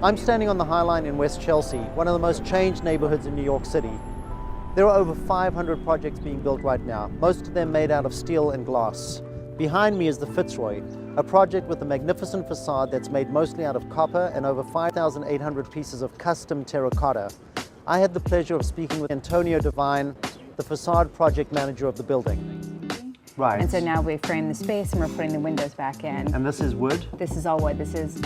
I'm standing on the High Line in West Chelsea, one of the most changed neighborhoods in New York City. There are over 500 projects being built right now, most of them made out of steel and glass. Behind me is the Fitzroy, a project with a magnificent facade that's made mostly out of copper and over 5,800 pieces of custom terracotta. I had the pleasure of speaking with Antonia Devine, the facade project manager of the building. Right. And so now we frame the space and we're putting the windows back in. And this is wood? This is all wood. This is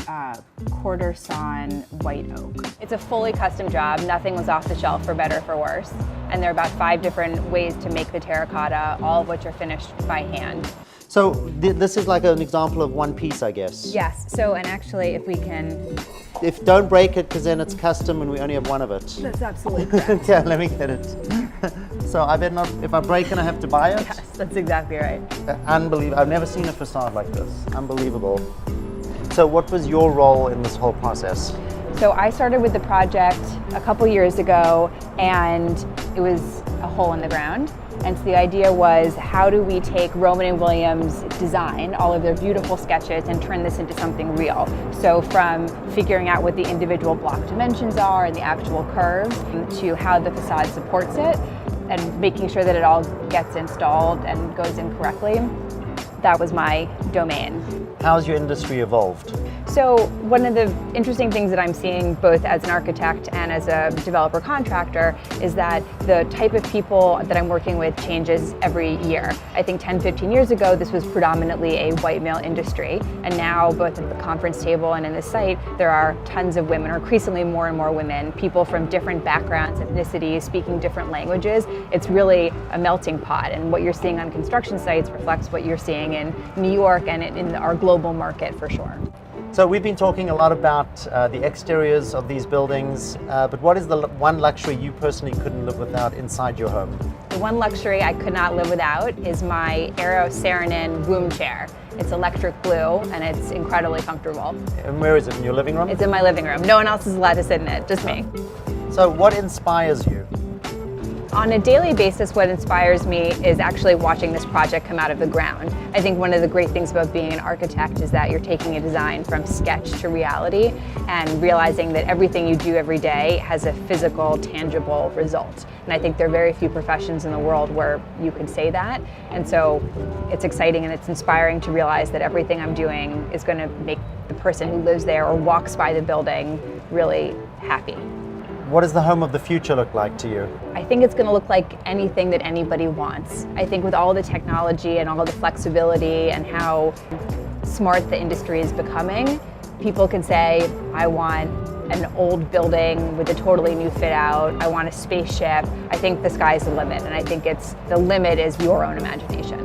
quarter sawn white oak. It's a fully custom job. Nothing was off the shelf, for better or for worse. And there are about 5 different ways to make the terracotta, all of which are finished by hand. So this is like an example of one piece, I guess? Yes. So, and actually, if we can... Don't break it, because then it's custom and we only have one of it. That's absolutely correct. Yeah, let me get it. So I better not, if I break it, I have to buy it? Yes, that's exactly right. Unbelievable. I've never seen a facade like this. Unbelievable. So what was your role in this whole process? So I started with the project a couple years ago, and it was a hole in the ground. And so the idea was, how do we take Roman and Williams' design, all of their beautiful sketches, and turn this into something real? So from figuring out what the individual block dimensions are and the actual curves, to how the facade supports it, and making sure that it all gets installed and goes in correctly. That was my domain. How's your industry evolved? So one of the interesting things that I'm seeing, both as an architect and as a developer contractor, is that the type of people that I'm working with changes every year. I think 10, 15 years ago, this was predominantly a white male industry. And now, both at the conference table and in the site, there are tons of women, or increasingly more and more women, people from different backgrounds, ethnicities, speaking different languages. It's really a melting pot. And what you're seeing on construction sites reflects what you're seeing in New York and in our global market, for sure. So we've been talking a lot about the exteriors of these buildings, but what is the one luxury you personally couldn't live without inside your home? The one luxury I could not live without is my Aero Saarinen room chair. It's electric blue and it's incredibly comfortable. And where is it, in your living room? It's in my living room. No one else is allowed to sit in it, just me. So what inspires you? On a daily basis, what inspires me is actually watching this project come out of the ground. I think one of the great things about being an architect is that you're taking a design from sketch to reality and realizing that everything you do every day has a physical, tangible result. And I think there are very few professions in the world where you can say that. And so it's exciting and it's inspiring to realize that everything I'm doing is going to make the person who lives there or walks by the building really happy. What does the home of the future look like to you? I think it's going to look like anything that anybody wants. I think with all the technology and all the flexibility and how smart the industry is becoming, people can say, I want an old building with a totally new fit out, I want a spaceship. I think the sky's the limit, and I think the limit is your own imagination.